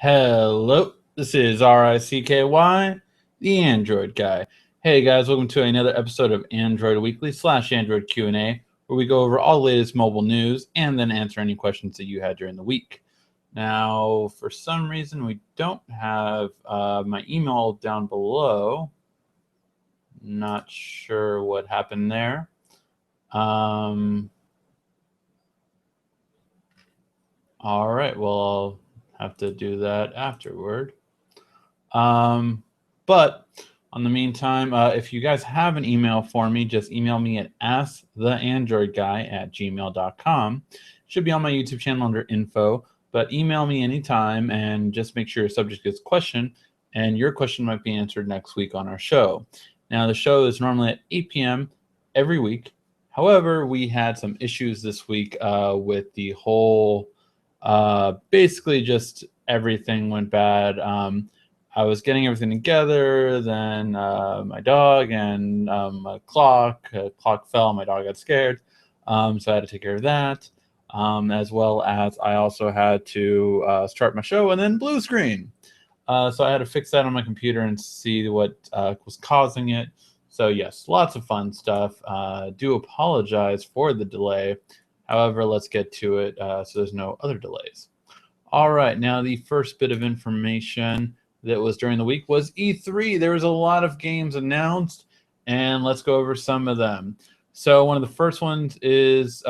Hello, this is RICKY, the Android guy. Hey guys, welcome to another episode of Android Weekly / Android Q&A, where we go over all the latest mobile news and then answer any questions that you had during the week. Now, for some reason, we don't have my email down below. Not sure what happened there. All right, well, I'll have to do that afterward. But on the meantime, if you guys have an email for me, just email me at asktheandroidguy@gmail.com. Should be on my YouTube channel under info, but email me anytime and just make sure your subject is question, and your question might be answered next week on our show. Now, the show is normally at 8 p.m. every week. However, we had some issues this week with the whole, basically just everything went bad. I was getting everything together, then my dog and a clock fell, my dog got scared, so I had to take care of that, as well as I also had to start my show and then blue screen. So I had to fix that on my computer and see what was causing it. So yes, lots of fun stuff. Do apologize for the delay. However, let's get to it so there's no other delays. All right, now the first bit of information that was during the week was E3. There was a lot of games announced, and let's go over some of them. So one of the first ones is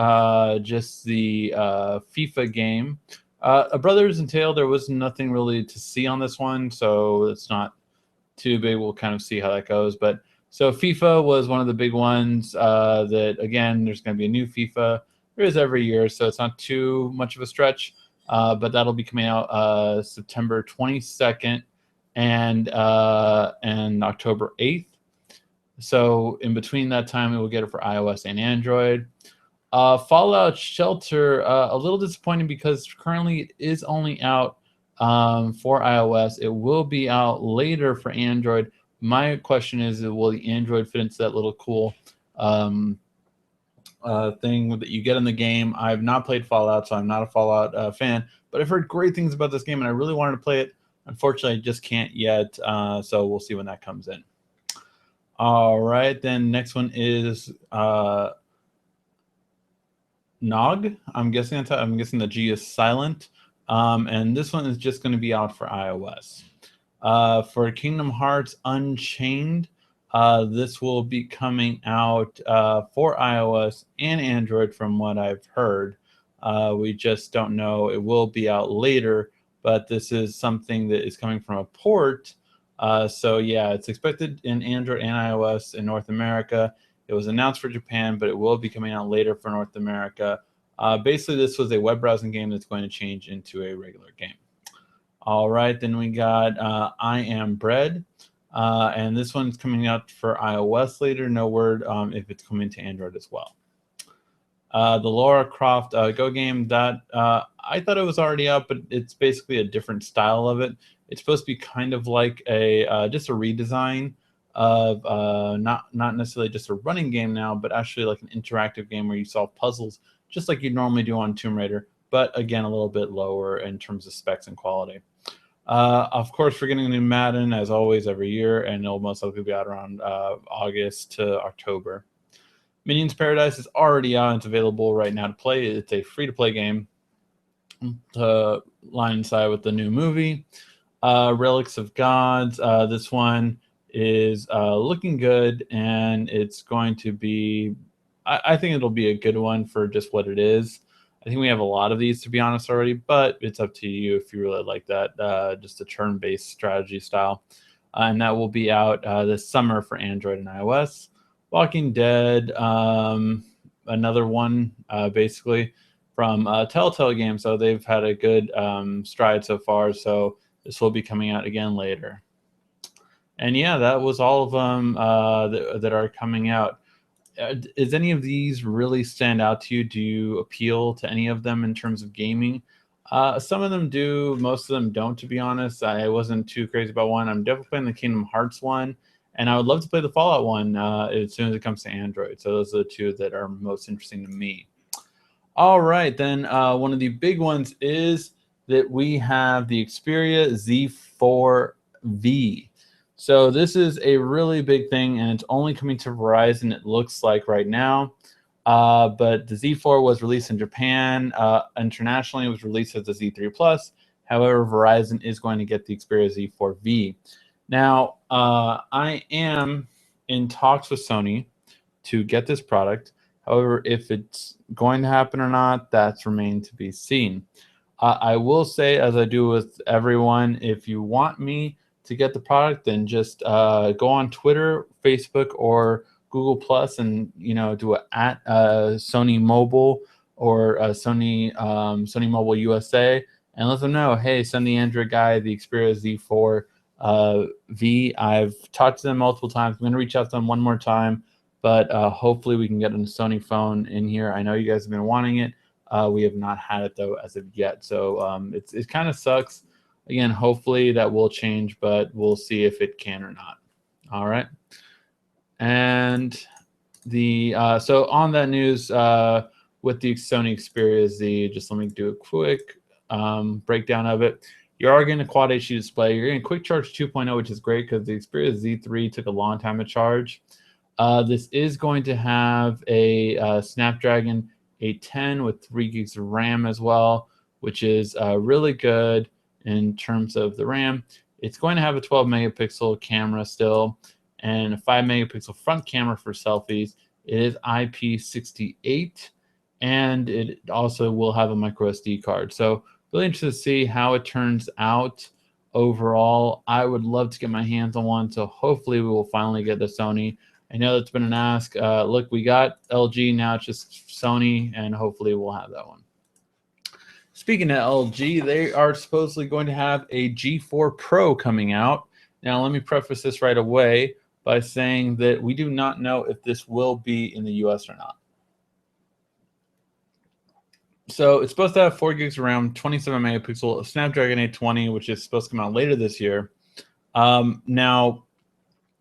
just the FIFA game. A Brothers and Tale, there was nothing really to see on this one, so it's not too big. We'll kind of see how that goes. But so FIFA was one of the big ones that, again, there's going to be a new FIFA. There is every year, so it's not too much of a stretch. But that'll be coming out September 22nd and October 8th. So in between that time, we will get it for iOS and Android. Fallout Shelter, a little disappointing because currently it is only out for iOS. It will be out later for Android. My question is, will the Android fit into that little cool thing that you get in the game? I've not played Fallout, so I'm not a Fallout fan, but I've heard great things about this game, and I really wanted to play it. Unfortunately, I just can't yet, so we'll see when that comes in. All right, then next one is Nog. I'm guessing the G is silent, and this one is just going to be out for iOS. For Kingdom Hearts Unchained, this will be coming out for iOS and Android from what I've heard. We just don't know. It will be out later, but this is something that is coming from a port. So yeah, it's expected in Android and iOS in North America. It was announced for Japan, but it will be coming out later for North America. Basically, this was a web browsing game that's going to change into a regular game. All right, then we got I Am Bread. And this one's coming out for iOS later. No word if it's coming to Android as well. The Lara Croft Go game, that I thought it was already out, but it's basically a different style of it. It's supposed to be kind of like a just a redesign of not necessarily just a running game now, but actually like an interactive game where you solve puzzles just like you normally do on Tomb Raider, but again a little bit lower in terms of specs and quality. Of course, we're getting a new Madden, as always, every year, and it'll most likely be out around August to October. Minions Paradise is already out. It's available right now to play. It's a free-to-play game to line inside with the new movie. Relics of Gods. This one is looking good, and it's going to be... I think it'll be a good one for just what it is. I think we have a lot of these, to be honest, already, but it's up to you if you really like that, just a turn-based strategy style. And that will be out this summer for Android and iOS. Walking Dead, another one, basically, from Telltale Games. So they've had a good stride so far, so this will be coming out again later. And yeah, that was all of them that are coming out. Is any of these really stand out to you? Do you appeal to any of them in terms of gaming? Some of them do, most of them don't, to be honest. I wasn't too crazy about one. I'm definitely playing the Kingdom Hearts one, and I would love to play the Fallout one as soon as it comes to Android. So those are the two that are most interesting to me. All right, then one of the big ones is that we have the Xperia Z4v. So this is a really big thing, and it's only coming to Verizon, it looks like right now. But the Z4 was released in Japan. Internationally, it was released as the Z3 Plus. However, Verizon is going to get the Xperia Z4v. Now, I am in talks with Sony to get this product. However, if it's going to happen or not, that's remained to be seen. I will say, as I do with everyone, if you want me to get the product, then just go on Twitter, Facebook, or Google Plus, and do a at Sony Mobile or Sony Mobile USA, and let them know, hey, send the Android guy the Xperia Z4 V. I've talked to them multiple times. I'm going to reach out to them one more time, but hopefully we can get a Sony phone in here. I know you guys have been wanting it. We have not had it though as of yet, so it kind of sucks. Again, hopefully that will change, but we'll see if it can or not. All right. And so on that news, with the Sony Xperia Z, just let me do a quick breakdown of it. You are getting a Quad HD display. You're getting Quick Charge 2.0, which is great because the Xperia Z3 took a long time to charge. This is going to have a Snapdragon 810 with 3 gigs of RAM as well, which is really good in terms of the RAM. It's going to have a 12 megapixel camera still and a 5 megapixel front camera for selfies. It is IP68, and it also will have a micro SD card. So really interested to see how it turns out overall. I would love to get my hands on one, so hopefully we will finally get the Sony. I know that's been an ask. Look, we got LG, now it's just Sony, and hopefully we'll have that one. Speaking of LG, they are supposedly going to have a G4 Pro coming out. Now, let me preface this right away by saying that we do not know if this will be in the US or not. So it's supposed to have 4 gigs of RAM, 27 megapixel, Snapdragon 820, which is supposed to come out later this year. Now,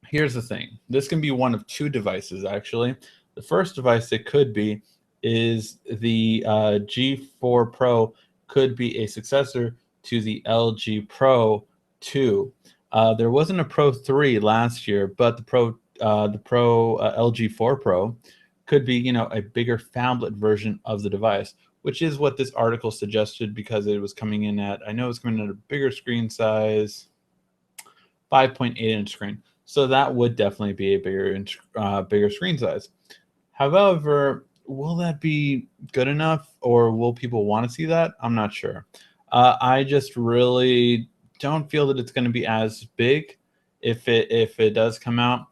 here's the thing. This can be one of 2 devices, actually. The first device it could be is the G4 Pro could be a successor to the LG Pro 2. There wasn't a Pro 3 last year, but the LG 4 Pro could be, a bigger phablet version of the device, which is what this article suggested because it was coming in at, I know it's coming in at a bigger screen size, 5.8-inch screen. So that would definitely be a bigger screen size. However, will that be good enough, or will people want to see that? I'm not sure. I just really don't feel that it's going to be as big if it does come out.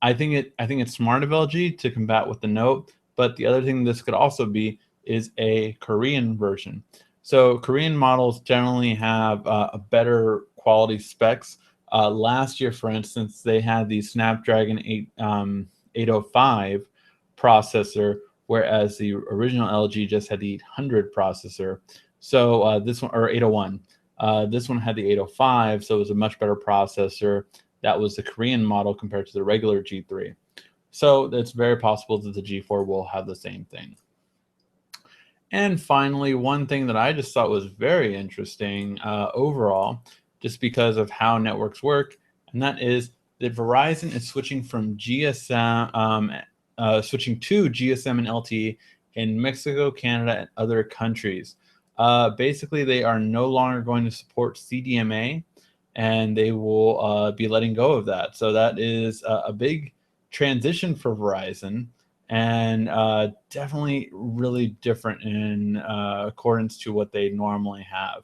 I think it's smart of LG to combat with the Note, but the other thing this could also be is a Korean version. So Korean models generally have a better quality specs. Last year, for instance, they had the Snapdragon 805 processor, whereas the original LG just had the 800 processor. So this one, or 801, this one had the 805, so it was a much better processor. That was the Korean model compared to the regular G3. So it's very possible that the G4 will have the same thing. And finally, one thing that I just thought was very interesting overall, just because of how networks work, and that is that Verizon is switching from switching to GSM and LTE in Mexico, Canada, and other countries. Basically, they are no longer going to support CDMA, and they will be letting go of that. So that is a big transition for Verizon, and definitely really different in accordance to what they normally have.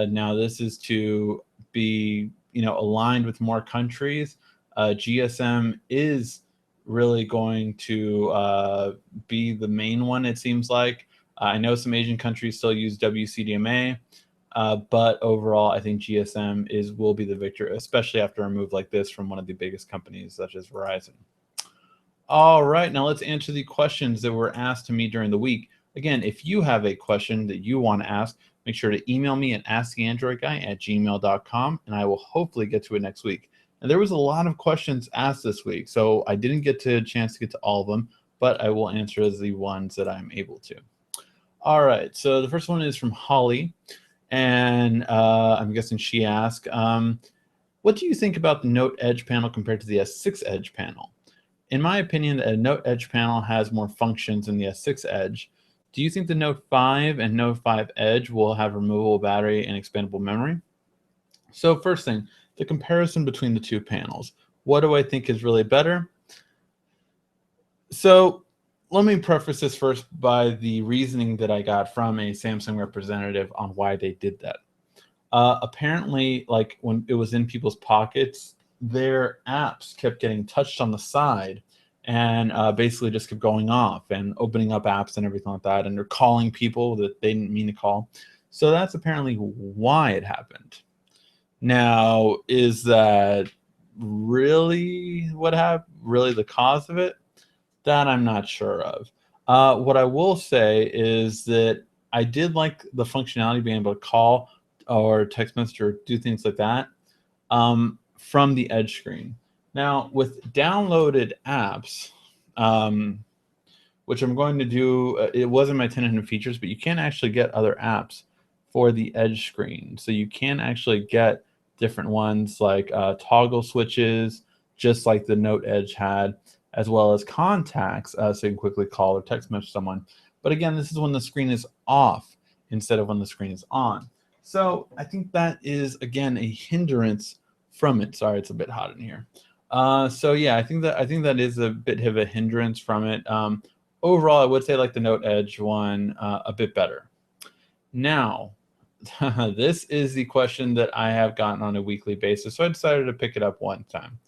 Now, this is to be aligned with more countries. GSM is really going to be the main one, it seems like. I know some Asian countries still use WCDMA, but overall, I think GSM will be the victor, especially after a move like this from one of the biggest companies such as Verizon. All right, now let's answer the questions that were asked to me during the week. Again, if you have a question that you want to ask, make sure to email me at asktheandroidguy@gmail.com, and I will hopefully get to it next week. And there was a lot of questions asked this week, so I didn't get a chance to get to all of them, but I will answer the ones that I'm able to. All right, so the first one is from Holly, And I'm guessing she asked, what do you think about the Note Edge panel compared to the S6 Edge panel? In my opinion, a Note Edge panel has more functions than the S6 Edge. Do you think the Note 5 and Note 5 Edge will have removable battery and expandable memory? So first thing, the comparison between the two panels. What do I think is really better? So let me preface this first by the reasoning that I got from a Samsung representative on why they did that. Apparently, like when it was in people's pockets, their apps kept getting touched on the side and basically just kept going off and opening up apps and everything like that. And they're calling people that they didn't mean to call. So that's apparently why it happened. Now, is that really what happened? Really the cause of it? That I'm not sure of. What I will say is that I did like the functionality of being able to call or text message or do things like that from the Edge screen. Now, with downloaded apps, which I'm going to do, it wasn't my 10 hidden features, but you can actually get other apps for the Edge screen. So you can actually get different ones like toggle switches, just like the Note Edge had, as well as contacts, so you can quickly call or text message someone. But again, this is when the screen is off instead of when the screen is on. So I think that is, again, a hindrance from it. Sorry, it's a bit hot in here. So yeah, I think that is a bit of a hindrance from it. Overall, I would say like the Note Edge one a bit better. Now, this is the question that I have gotten on a weekly basis, so I decided to pick it up one time.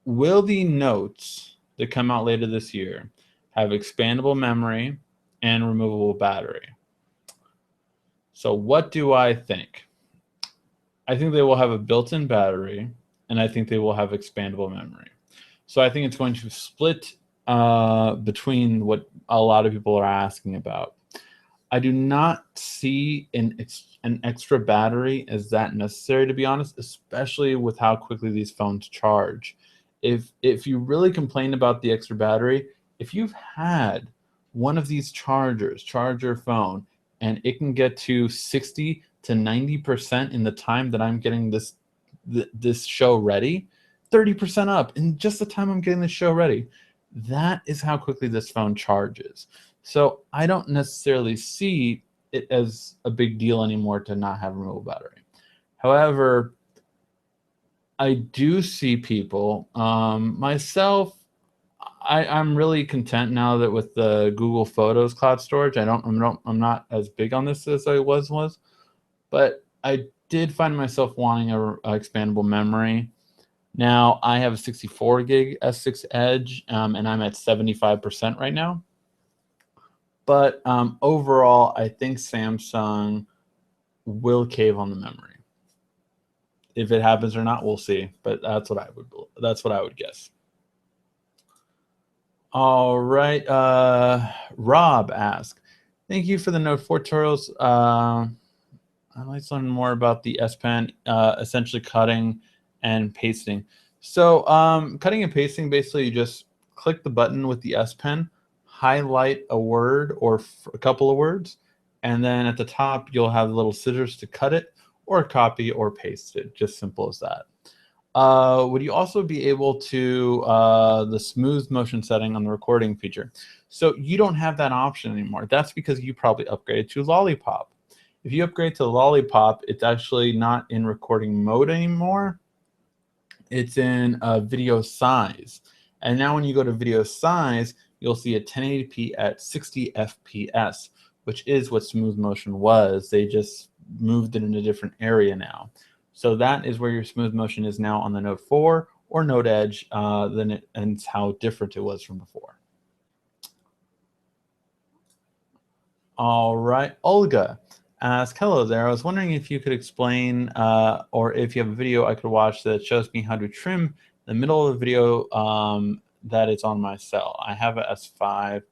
Will the Notes that come out later this year have expandable memory and removable battery? So what do I think? I think they will have a built-in battery, and I think they will have expandable memory. So I think it's going to split between what a lot of people are asking about. I do not see an extra battery as that necessary, to be honest, especially with how quickly these phones charge. If you really complain about the extra battery, if you've had one of these chargers, charge your phone, and it can get to 60 to 90% in the time that I'm getting this show ready, 30% up in just the time I'm getting this show ready. That is how quickly this phone charges. So I don't necessarily see it as a big deal anymore to not have removable battery. However, I do see people, myself, I'm really content now that with the Google Photos cloud storage, I'm not as big on this as I was, but I did find myself wanting a expandable memory. Now I have a 64 gig S6 Edge, and I'm at 75% right now. But overall, I think Samsung will cave on the memory. If it happens or not, we'll see. But that's what I would guess. All right. Rob asked, "Thank you for the Note 4 tutorials. I'd like to learn more about the S Pen, essentially cutting and pasting." So cutting and pasting, basically you just click the button with the S Pen, highlight a word or a couple of words, and then at the top you'll have little scissors to cut it or copy or paste it. Just simple as that. Would you also be able to the smooth motion setting on the recording feature? So you don't have that option anymore. That's because you probably upgraded to Lollipop. If you upgrade to Lollipop, it's actually not in recording mode anymore. It's in video size. And now when you go to video size, you'll see a 1080p at 60 FPS, which is what smooth motion was. They just moved it in a different area now. So that is where your smooth motion is now on the Note 4 or Note Edge, and it's how different it was from before. All right, Olga asked, "Hello there. I was wondering if you could explain or if you have a video I could watch that shows me how to trim the middle of the video that is on my cell. I have a S5.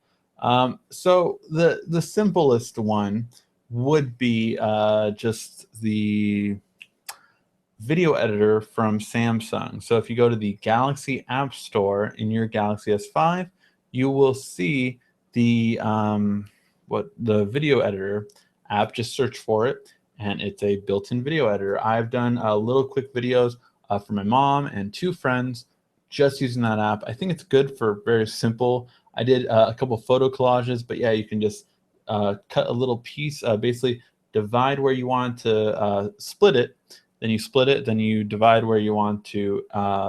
So the simplest one would be just the video editor from Samsung. So if you go to the Galaxy App Store in your Galaxy S5, you will see the video editor app. Just search for it, and it's a built-in video editor. I've done little quick videos for my mom and 2 friends just using that app. I think it's good for very simple. I did a couple photo collages, but yeah, you can just cut a little piece, basically divide where you want to split it, then you split it, then you divide where you want to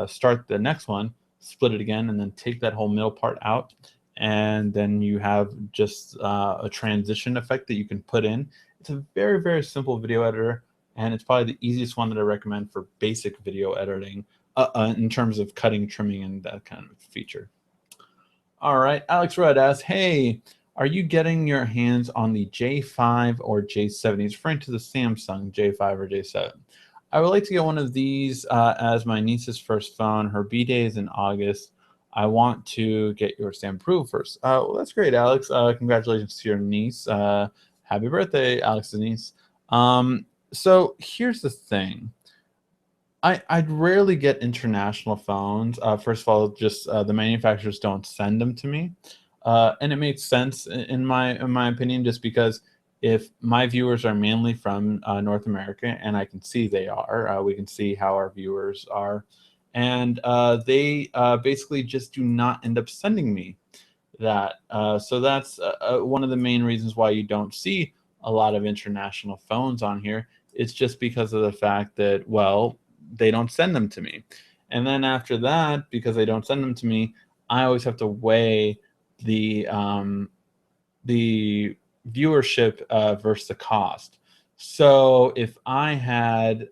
start the next one, split it again, and then take that whole middle part out, and then you have just a transition effect that you can put in. It's a very, very simple video editor, and it's probably the easiest one that I recommend for basic video editing in terms of cutting, trimming, and that kind of feature. All right, Alex Rudd asks, hey, are you getting your hands on the J5 or J7? He's referring to the Samsung J5 or J7. I would like to get one of these as my niece's first phone. Her B-day is in August. I want to get your stamp approval first. Well, that's great, Alex. Congratulations to your niece. Happy birthday, Alex's niece. So here's the thing. I'd rarely get international phones. First of all, just the manufacturers don't send them to me. And it makes sense in my opinion, just because if my viewers are mainly from North America, and I can see they are, we can see how our viewers are, and they basically just do not end up sending me that. So that's one of the main reasons why you don't see a lot of international phones on here. It's just because of the fact that, well, they don't send them to me. And then after that, because they don't send them to me, I always have to weigh the viewership versus the cost. So if I had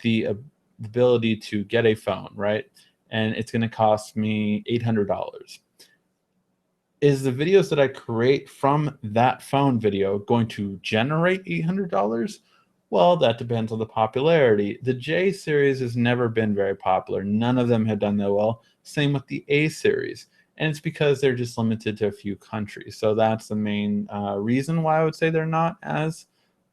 the ability to get a phone, right, and it's going to cost me $800, is the videos that I create from that phone video going to generate $800? Well, that depends on the popularity. The J series has never been very popular. None of them have done that well. Same with the A series. And it's because they're just limited to a few countries. So that's the main reason why I would say they're not as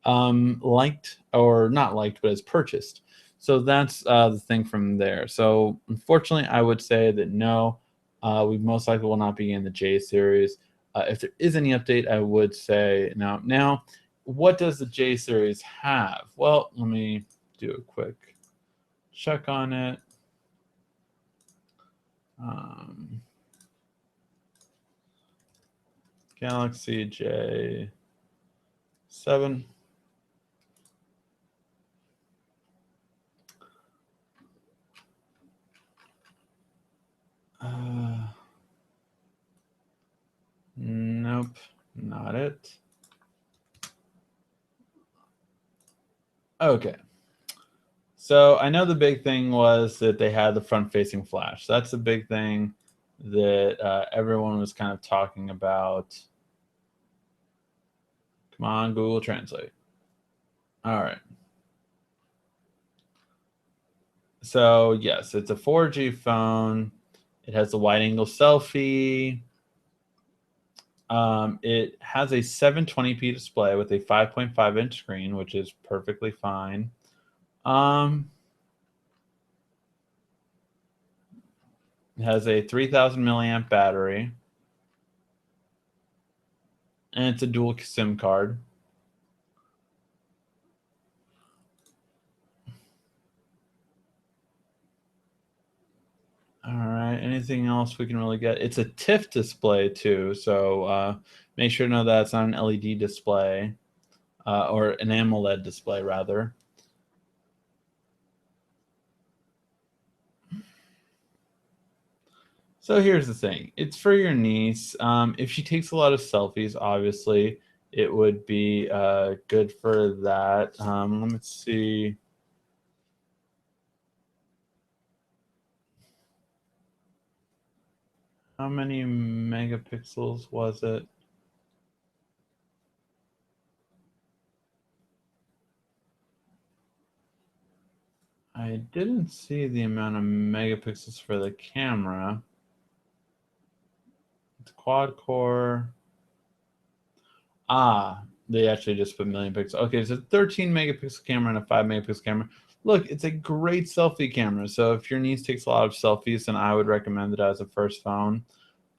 liked, or not liked, but as purchased. So that's the thing from there. So unfortunately, I would say that no, we most likely will not be in the J series. If there is any update, I would say no. Now, what does the J series have? Well, let me do a quick check on it. Galaxy J7. Nope, not it. Okay. So I know the big thing was that they had the front-facing flash. That's the big thing that everyone was kind of talking about. Come on, Google Translate. All right. So yes, it's a 4G phone. It has a wide-angle selfie. It has a 720p display with a 5.5-inch screen, which is perfectly fine. It has a 3,000 milliamp battery, and it's a dual SIM card. All right, anything else we can really get? It's a TIFF display too, so make sure to know that it's not an LED display, or an AMOLED display rather. So here's the thing. It's for your niece. If she takes a lot of selfies, obviously, it would be good for that. Let me see. How many megapixels was it? I didn't see the amount of megapixels for the camera. It's quad core. They actually just put million pixels. Okay, it's a 13 megapixel camera and a 5 megapixel camera. Look, it's a great selfie camera. So if your niece takes a lot of selfies, then I would recommend it as a first phone.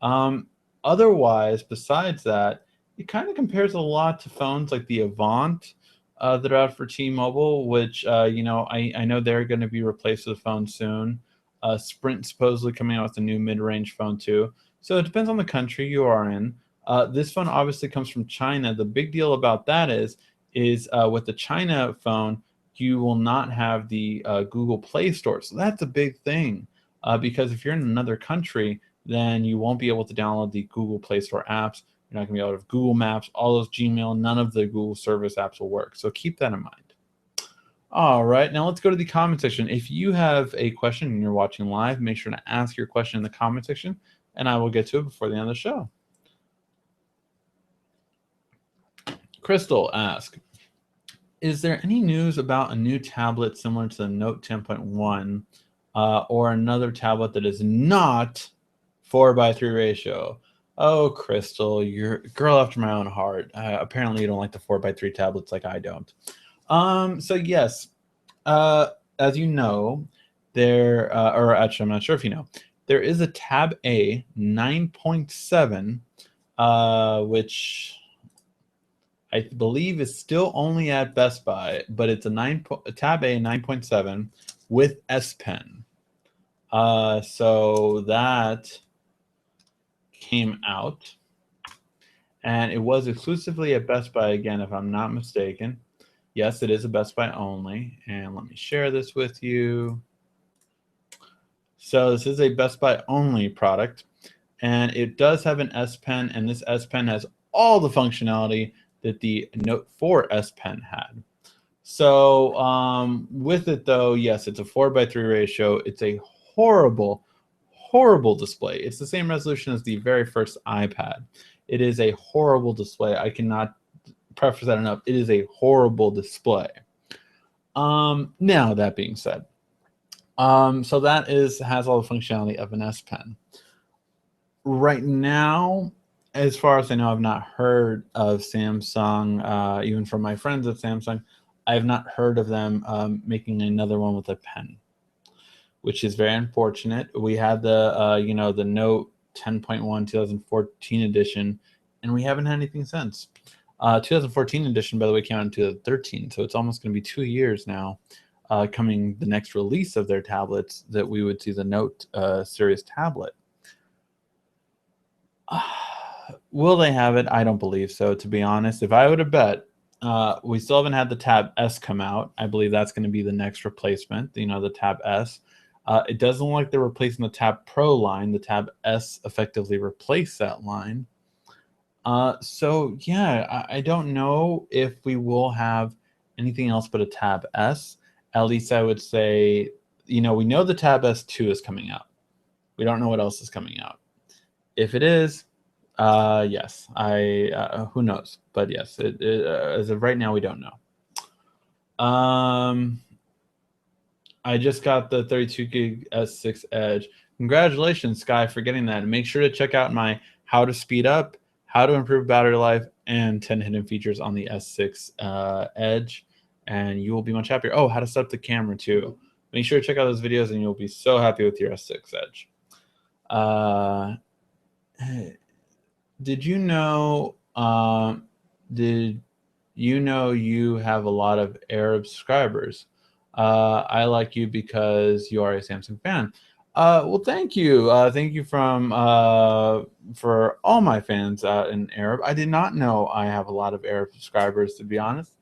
Otherwise, besides that, it kind of compares a lot to phones like the Avant that are out for T-Mobile, which you know, I know they're going to be replaced with a phone soon. Sprint supposedly coming out with a new mid-range phone too. So it depends on the country you are in. This phone obviously comes from China. The big deal about that is with the China phone, you will not have the Google Play Store. So that's a big thing because if you're in another country, then you won't be able to download the Google Play Store apps. You're not going to be able to have Google Maps, all those Gmail, none of the Google service apps will work. So keep that in mind. All right, now let's go to the comment section. If you have a question and you're watching live, make sure to ask your question in the comment section, and I will get to it before the end of the show. Crystal asks, is there any news about a new tablet similar to the Note 10.1 or another tablet that is not 4:3 ratio? Oh, Crystal, you're a girl after my own heart. Apparently you don't like the 4:3 tablets like I don't. So yes, as you know, there, or actually I'm not sure if you know, there is a Tab A 9.7, which I believe is still only at Best Buy, but it's a Tab A 9.7 with S Pen. So that came out, and it was exclusively at Best Buy again, if I'm not mistaken. Yes, it is a Best Buy only, and let me share this with you. So this is a Best Buy only product, and it does have an S Pen, and this S Pen has all the functionality that the Note 4 S Pen had. So with it though, yes, it's a 4:3 ratio. It's a horrible, horrible display. It's the same resolution as the very first iPad. It is a horrible display. I cannot preface that enough. It is a horrible display. Now that being said, so that has all the functionality of an S Pen. Right now, as far as I know, I've not heard of Samsung, even from my friends at Samsung, I have not heard of them making another one with a pen, which is very unfortunate. We had the, you know, the Note 10.1 2014 edition, and we haven't had anything since. 2014 edition, by the way, came out in 2013, so it's almost going to be 2 years now, coming the next release of their tablets, that we would see the Note series tablet. Will they have it? I don't believe so, to be honest. If I would have bet, we still haven't had the Tab S come out. I believe that's going to be the next replacement, you know, the Tab S. It doesn't look like they're replacing the Tab Pro line. The Tab S effectively replaced that line. So yeah, I don't know if we will have anything else but a Tab S. At least I would say, you know, we know the Tab S2 is coming out. We don't know what else is coming out. If it is, yes, who knows? But yes, as of right now, we don't know. I just got the 32 gig S6 Edge. Congratulations, Sky, for getting that. And make sure to check out my how to speed up, how to improve battery life, and 10 hidden features on the S6 Edge, and you will be much happier. Oh, how to set up the camera too. Make sure to check out those videos, and you'll be so happy with your S6 Edge. Did you know? Did you know you have a lot of Arab subscribers? I like you because you are a Samsung fan. Well, thank you. Thank you for all my fans in Arab. I did not know I have a lot of Arab subscribers, to be honest.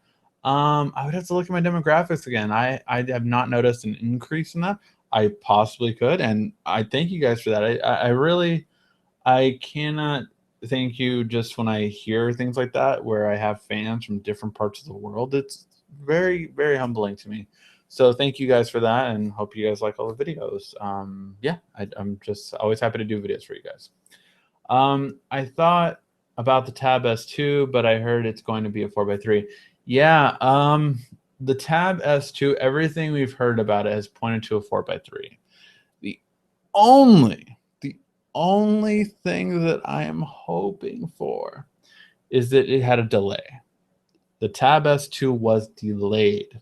I would have to look at my demographics again. I have not noticed an increase in that. I possibly could, and I thank you guys for that. I really, I cannot thank you just when I hear things like that, where I have fans from different parts of the world. It's very, very humbling to me. So thank you guys for that, and hope you guys like all the videos. Yeah, I'm just always happy to do videos for you guys. I thought about the Tab S2, but I heard it's going to be a 4:3. Yeah, the Tab S2, everything we've heard about it has pointed to a 4:3. The only thing that I am hoping for is that it had a delay. The Tab S2 was delayed.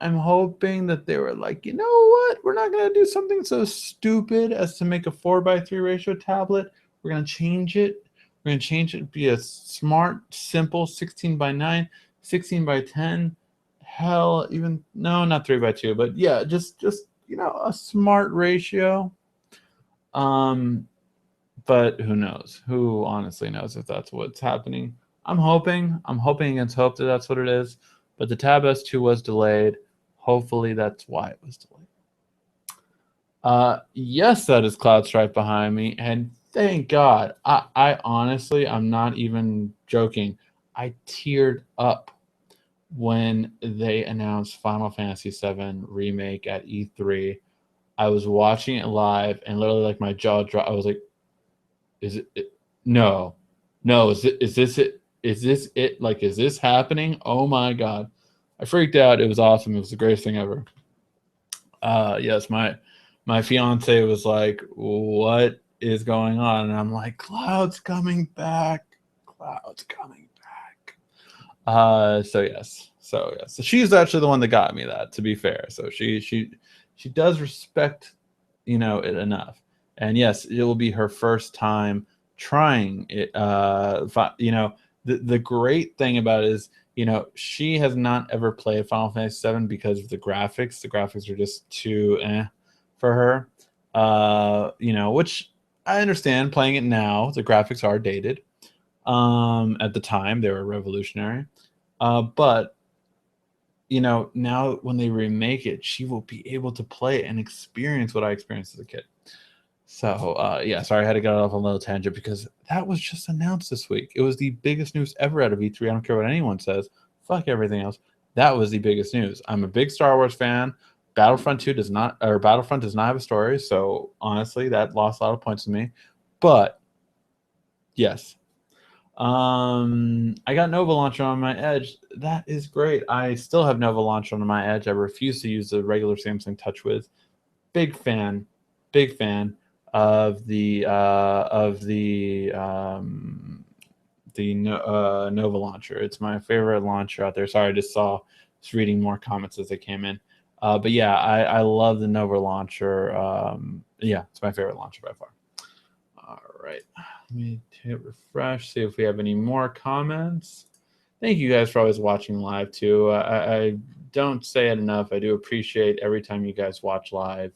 I'm hoping that they were like, you know what? We're not going to do something so stupid as to make a 4:3 ratio tablet. We're going to change it. We're going to change it to be a smart, simple 16 by 9, 16 by 10. Hell, even, no, not 3 by 2, but yeah, just you know, a smart ratio. But who knows? Who honestly knows if that's what's happening? I'm hoping against hope that that's what it is. But the Tab S2 was delayed. Hopefully that's why it was delayed. Yes, that is CloudStrike behind me, and thank God. I honestly, I'm not even joking. I teared up when they announced Final Fantasy VII Remake at E3. I was watching it live, and literally, like, my jaw dropped. I was like, "Is it? No, no. Is this it? Is this it? Like, is this happening? Oh my God!" I freaked out. It was awesome. It was the greatest thing ever. Yes, my fiance was like, "What is going on?" And I'm like, "Cloud's coming back. Cloud's coming back." So yes. So she's actually the one that got me that, to be fair. So she does respect, you know, it enough. And yes, it will be her first time trying it. You know, the great thing about it is, you know, she has not ever played Final Fantasy VII because of the graphics. The graphics are just too for her. You know, which I understand. Playing it now, the graphics are dated. At the time, they were revolutionary. But you know, now when they remake it, she will be able to play and experience what I experienced as a kid. So yeah, sorry, I had to get off on a little tangent because that was just announced this week. It was the biggest news ever out of E3. I don't care what anyone says. Fuck everything else. That was the biggest news. I'm a big Star Wars fan. Battlefront does not have a story, so honestly, that lost a lot of points to me. But yes, I got Nova Launcher on my Edge. That is great. I still have Nova Launcher on my Edge. I refuse to use the regular Samsung TouchWiz. Big fan, big fan of the Nova Launcher. It's my favorite launcher out there. Sorry, I just reading more comments as they came in. But yeah, I love the Nova Launcher. Yeah, it's my favorite launcher by far. All right, let me hit refresh, see if we have any more comments. Thank you guys for always watching live too. I don't say it enough. I do appreciate every time you guys watch live.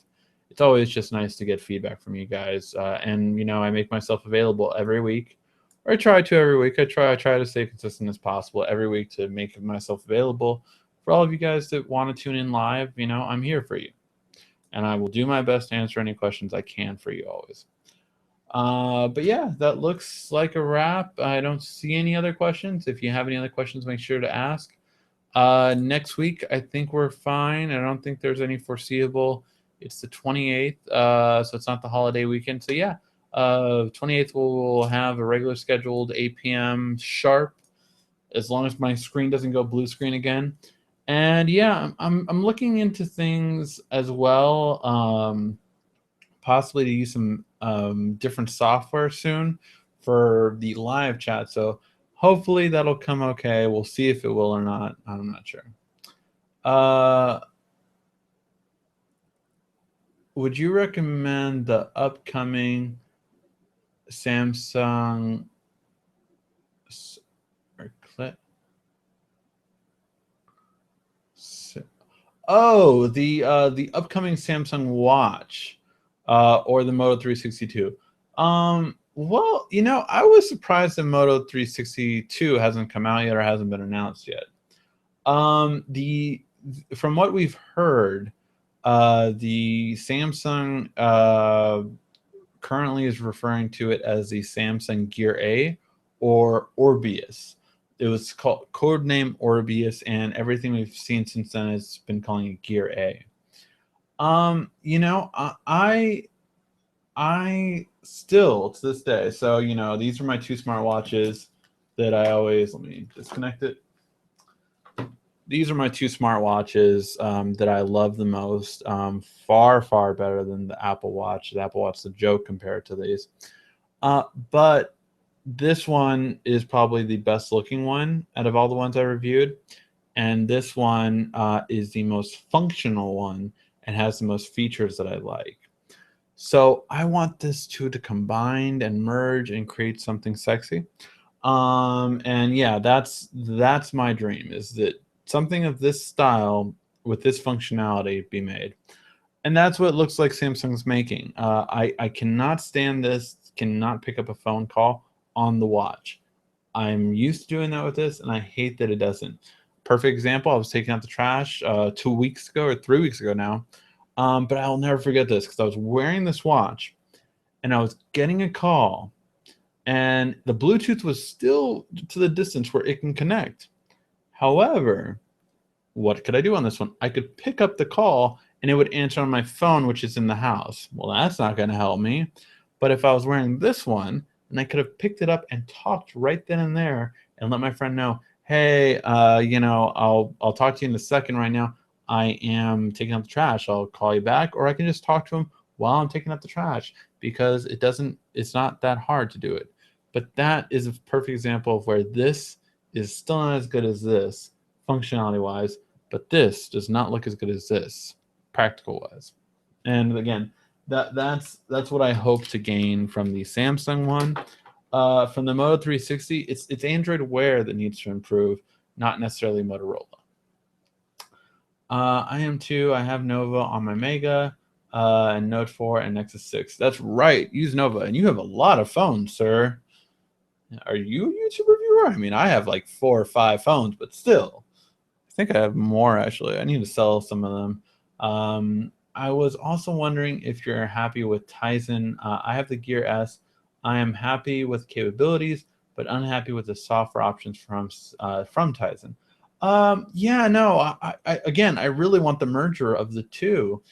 It's always just nice to get feedback from you guys. And you know, I make myself available every week, or I try to every week. I try to stay consistent as possible every week to make myself available for all of you guys that want to tune in live. You know, I'm here for you, and I will do my best to answer any questions I can for you always. But yeah, that looks like a wrap. I don't see any other questions. If you have any other questions, make sure to ask. Next week, I think we're fine. I don't think there's any foreseeable. It's the 28th, so it's not the holiday weekend. So yeah, 28th we'll have a regular scheduled 8 p.m. sharp, as long as my screen doesn't go blue screen again. And yeah, I'm looking into things as well. Possibly to use some different software soon for the live chat. So hopefully that'll come okay. We'll see if it will or not. I'm not sure. Would you recommend the upcoming Samsung the upcoming Samsung Watch or the Moto 362? Well, you know, I was surprised that Moto 362 hasn't come out yet or hasn't been announced yet. The From what we've heard, the Samsung currently is referring to it as the Samsung Gear A or Orbeus. It was called codename Orbeus, and everything we've seen since then has been calling it Gear A. You know, I still to this day. So you know, these are my two smartwatches that I always. Let me disconnect it. These are my two smartwatches that I love the most. Far better than the Apple Watch. The Apple Watch is a joke compared to these. But this one is probably the best looking one out of all the ones I reviewed. And this one is the most functional one and has the most features that I like. So I want this two to combine and merge and create something sexy. And yeah, that's my dream, is that something of this style with this functionality be made. And that's what it looks like Samsung's making. I cannot stand this, cannot pick up a phone call on the watch. I'm used to doing that with this, and I hate that it doesn't. Perfect example, I was taking out the trash 2 weeks ago or 3 weeks ago now. But I'll never forget this because I was wearing this watch and I was getting a call, and the Bluetooth was still to the distance where it can connect. However, what could I do on this one? I could pick up the call and it would answer on my phone, which is in the house. Well, that's not going to help me. But if I was wearing this one, and I could have picked it up and talked right then and there and let my friend know, hey, I'll talk to you in a second right now. I am taking out the trash. I'll call you back, or I can just talk to him while I'm taking out the trash, because it's not that hard to do it. But that is a perfect example of where this is still not as good as this functionality wise, but this does not look as good as this practical wise. And again, that's what I hope to gain from the Samsung one. From the Moto 360, it's Android Wear that needs to improve, not necessarily Motorola. I am too. I have Nova on my Mega, and Note 4 and Nexus 6. That's right. Use Nova, and you have a lot of phones, sir. Are you a YouTube reviewer? I mean, I have like 4 or 5 phones, but still. I think I have more, actually. I need to sell some of them. I was also wondering if you're happy with Tizen. I have the Gear S. I am happy with capabilities, but unhappy with the software options from Tizen. Yeah, no. Again, I really want the merger of the two.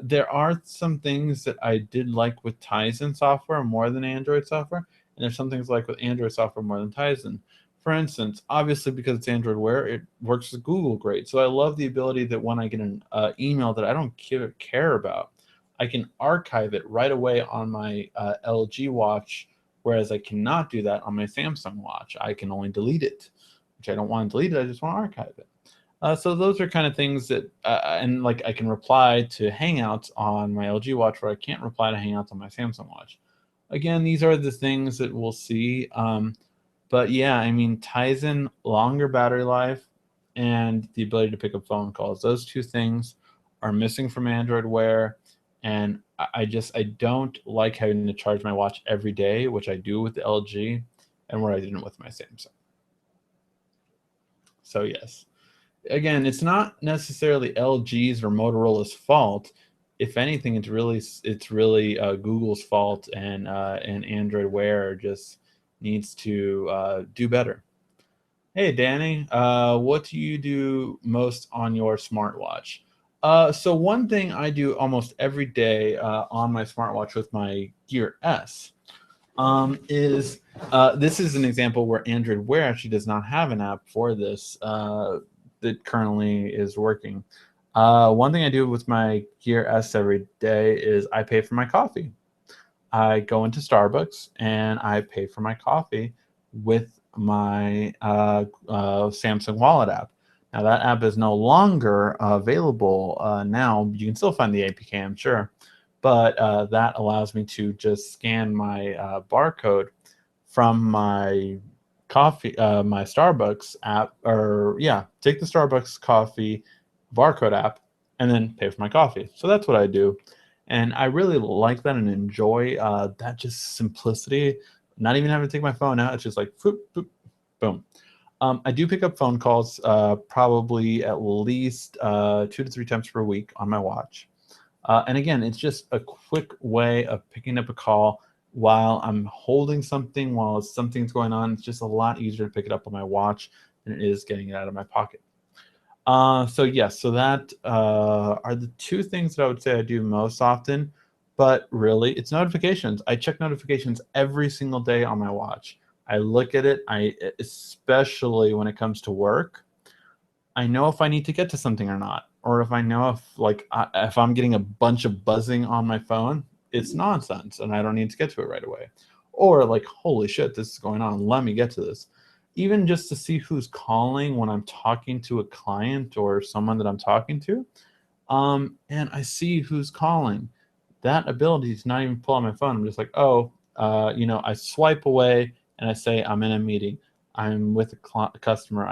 There are some things that I did like with Tizen software more than Android software, and there's some things like with Android software more than Tizen. For instance, obviously because it's Android Wear, it works with Google great. So I love the ability that when I get an email that I don't care about, I can archive it right away on my LG watch, whereas I cannot do that on my Samsung watch. I can only delete it, which I don't want to delete it. I just want to archive it. So those are kind of things that, and like I can reply to Hangouts on my LG watch where I can't reply to Hangouts on my Samsung watch. Again, these are the things that we'll see. But yeah, I mean, Tizen, longer battery life, and the ability to pick up phone calls. Those two things are missing from Android Wear, and I don't like having to charge my watch every day, which I do with the LG, and where I didn't with my Samsung. So yes, again, it's not necessarily LG's or Motorola's fault. If anything, it's really Google's fault, and Android Wear just needs to do better. Hey, Danny, what do you do most on your smartwatch? So one thing I do almost every day on my smartwatch with my Gear S is this is an example where Android Wear actually does not have an app for this that currently is working. One thing I do with my Gear S every day is I pay for my coffee. I go into Starbucks and I pay for my coffee with my Samsung Wallet app. Now that app is no longer available now. You can still find the APK, I'm sure, but that allows me to just scan my barcode from my my Starbucks app, or yeah, take the Starbucks coffee barcode app and then pay for my coffee. So that's what I do. And I really like that and enjoy that just simplicity. Not even having to take my phone out. It's just like, boop, boop, boom. I do pick up phone calls probably at least 2 to 3 times per week on my watch. And again, it's just a quick way of picking up a call while I'm holding something, while something's going on. It's just a lot easier to pick it up on my watch than it is getting it out of my pocket. So yes, so that are the two things that I would say I do most often. But really, it's notifications. I check notifications every single day on my watch. I look at it. Especially when it comes to work, I know if I need to get to something or not, or if I know if I'm getting a bunch of buzzing on my phone, it's nonsense, and I don't need to get to it right away. Or like, holy shit, this is going on. Let me get to this. Even just to see who's calling when I'm talking to a client or someone that I'm talking to, and I see who's calling. that ability to not even pull on my phone. I'm just like, oh, I swipe away and I say I'm in a meeting, I'm with a customer,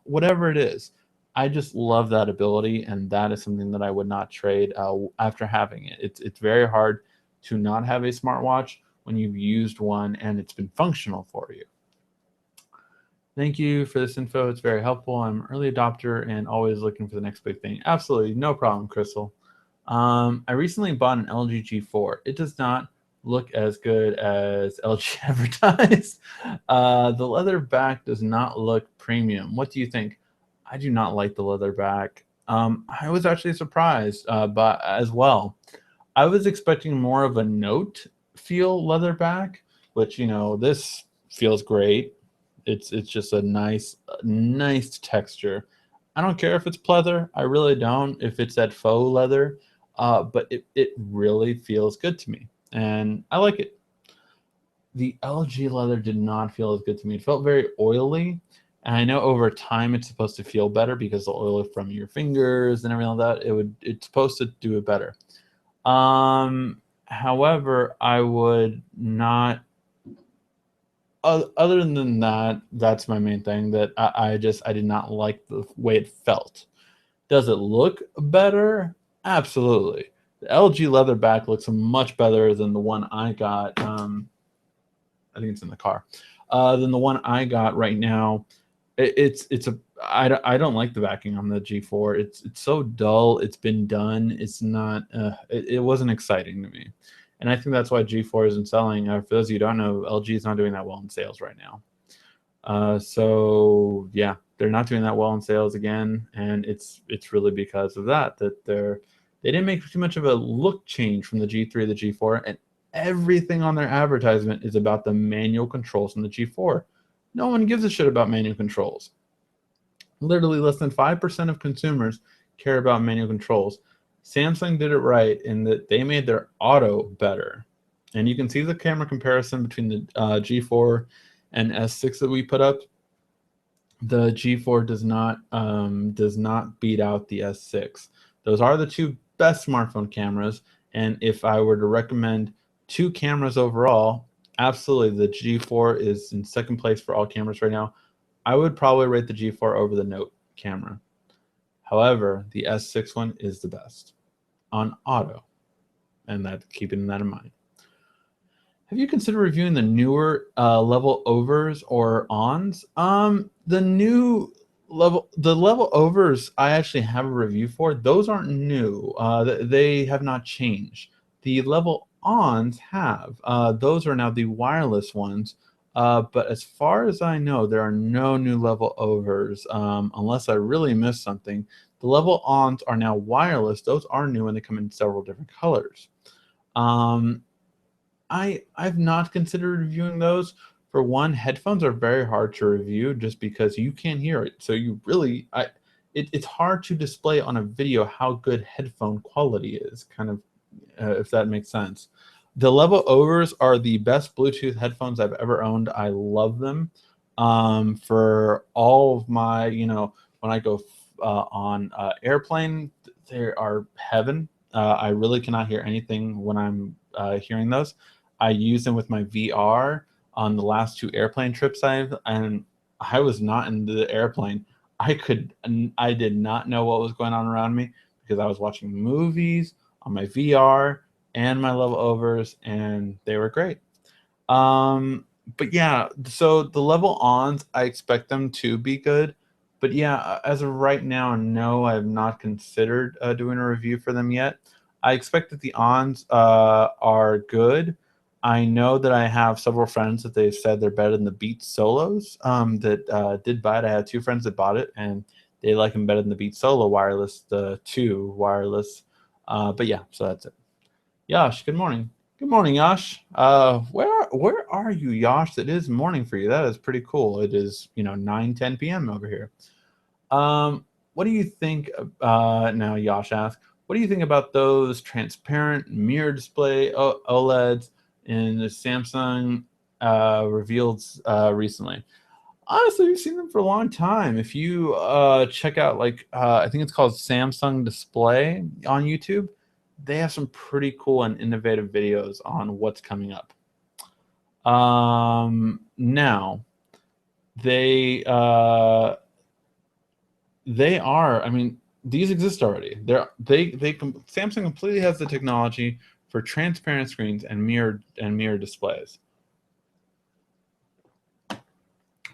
whatever it is. I just love that ability, and that is something that I would not trade after having it. It's very hard to not have a smartwatch when you've used one and it's been functional for you. Thank you for this info. It's very helpful. I'm an early adopter and always looking for the next big thing. Absolutely, no problem, Crystal. I recently bought an LG G4. It does not look as good as LG advertised. The leather back does not look premium. What do you think? I do not like the leather back. I was actually surprised, but as well, I was expecting more of a note feel leather back, which this feels great. It's just a nice texture. I don't care if it's pleather. I really don't. If it's that faux leather, but it really feels good to me, and I like it. The LG leather did not feel as good to me. It felt very oily, and I know over time it's supposed to feel better because the oil from your fingers and everything like that. It's supposed to do it better. However, I would not. Other than that, that's my main thing. That I did not like the way it felt. Does it look better? Absolutely. The LG leatherback looks much better than the one I got. I think it's in the car. Than the one I got right now. I don't like the backing on the G4. It's so dull. It's been done. It's not. It wasn't exciting to me. And I think that's why G4 isn't selling. For those of you who don't know, LG is not doing that well in sales right now. So yeah, they're not doing that well in sales again, and it's really because of that they didn't make too much of a look change from the G3 to the G4, and everything on their advertisement is about the manual controls in the G4. No one gives a shit about manual controls. Literally less than 5% of consumers care about manual controls. Samsung did it right in that they made their auto better. And you can see the camera comparison between the G4 and S6 that we put up. The G4 does not beat out the S6. Those are the two best smartphone cameras. And if I were to recommend two cameras overall, absolutely the G4 is in second place for all cameras right now. I would probably rate the G4 over the Note camera. However, the S6 one is the best on auto, and keeping that in mind. Have you considered reviewing the newer level overs or ons? The level overs I actually have a review for. Those aren't new. They have not changed. The level ons have. Those are now the wireless ones. But as far as I know, there are no new level overs, unless I really missed something. The level ons are now wireless. Those are new, and they come in several different colors. I've not considered reviewing those. For one, headphones are very hard to review just because you can't hear it. So it's hard to display on a video how good headphone quality is, kind of, if that makes sense. The level overs are the best Bluetooth headphones I've ever owned. I love them. For all of my, when I go on airplane, they are heaven. I really cannot hear anything when I'm hearing those. I use them with my VR on the last two airplane trips and I was not in the airplane. I did not know what was going on around me because I was watching movies on my VR and my level overs, and they were great. But yeah, so the level ons, I expect them to be good. But yeah, as of right now, no, I have not considered doing a review for them yet. I expect that the ons are good. I know that I have several friends that they've said they're better than the Beats Solos that did buy it. I had two friends that bought it, and they like them better than the Beats Solo wireless, the 2 wireless. But yeah, so that's it. Yash, good morning. Good morning, Yash. Where are you, Yash? It is morning for you. That is pretty cool. It is 9:10 p.m. over here. What do you think? Now, Yash asks, what do you think about those transparent mirror display OLEDs in the Samsung revealed recently? Honestly, we've seen them for a long time. If you check out, I think it's called Samsung Display on YouTube, they have some pretty cool and innovative videos on what's coming up. Now they are, I mean, these exist already. Samsung completely has the technology for transparent screens and mirror displays.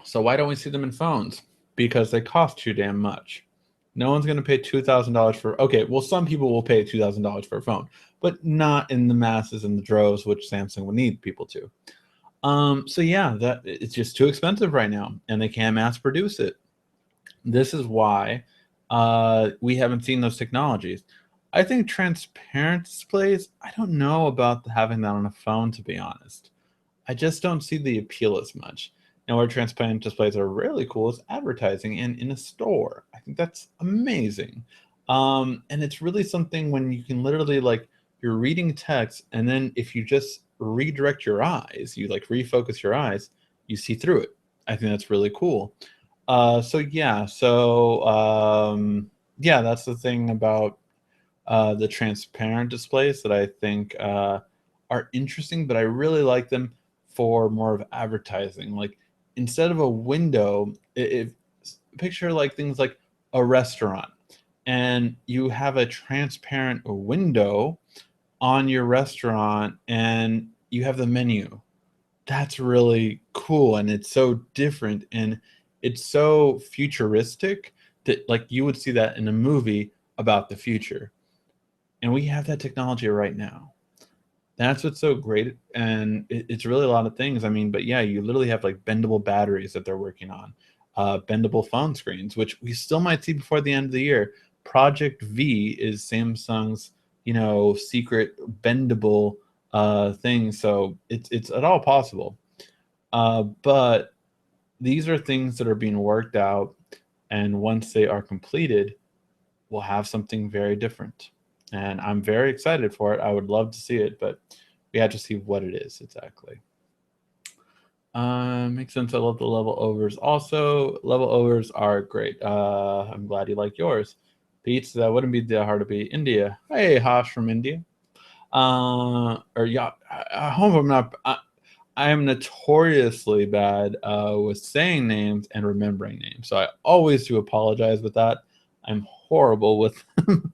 So why don't we see them in phones? Because they cost too damn much. No one's going to pay $2,000 for, okay, well, some people will pay $2,000 for a phone, but not in the masses and the droves, which Samsung would need people to. So yeah, that it's just too expensive right now, and they can't mass produce it. This is why we haven't seen those technologies. I think transparent displays, I don't know about having that on a phone, to be honest. I just don't see the appeal as much. And where transparent displays are really cool is advertising and in a store. I think that's amazing. And it's really something when you can literally, like, you're reading text, and then if you just redirect your eyes, you like refocus your eyes, you see through it. I think that's really cool. Yeah, that's the thing about the transparent displays that I think are interesting, but I really like them for more of advertising. Like, instead of a window, if picture like things like a restaurant, and you have a transparent window on your restaurant, and you have the menu. That's really cool, and it's so different, and it's so futuristic that, like, you would see that in a movie about the future. And we have that technology right now. That's what's so great, and it's really a lot of things. I mean, but yeah, you literally have like bendable batteries that they're working on, bendable phone screens, which we still might see before the end of the year. Project V is Samsung's, secret bendable thing. So it's at all possible. But these are things that are being worked out, and once they are completed, we'll have something very different. And I'm very excited for it. I would love to see it, but we have to see what it is exactly. Makes sense. I love the level overs. Also, level overs are great. I'm glad you like yours. Beats, that wouldn't be that hard to beat. India. Hey, Hosh from India. Or yeah, I hope I'm not. I am notoriously bad with saying names and remembering names, so I always do apologize with that. I'm horrible with them.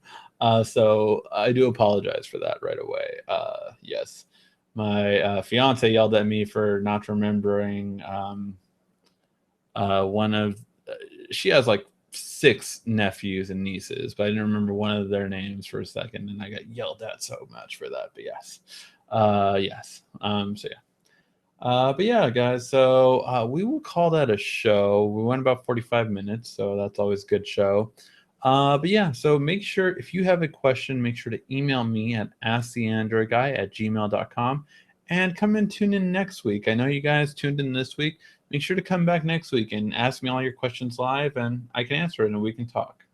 So I do apologize for that right away. Yes, my fiance yelled at me for not remembering one of. She has like 6 nephews and nieces, but I didn't remember one of their names for a second, and I got yelled at so much for that. But yes, yes. So yeah. But yeah, guys, so we will call that a show. We went about 45 minutes, so that's always a good show. But yeah, so make sure, if you have a question, make sure to email me at asktheandroidguy@gmail.com, and come and tune in next week. I know you guys tuned in this week. Make sure to come back next week and ask me all your questions live, and I can answer it and we can talk.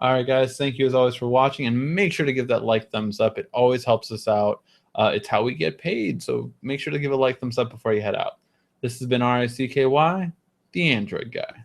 All right, guys, thank you as always for watching, and make sure to give that like thumbs up. It always helps us out. It's how we get paid, so make sure to give a like thumbs up before you head out. This has been RICKY, the Android Guy.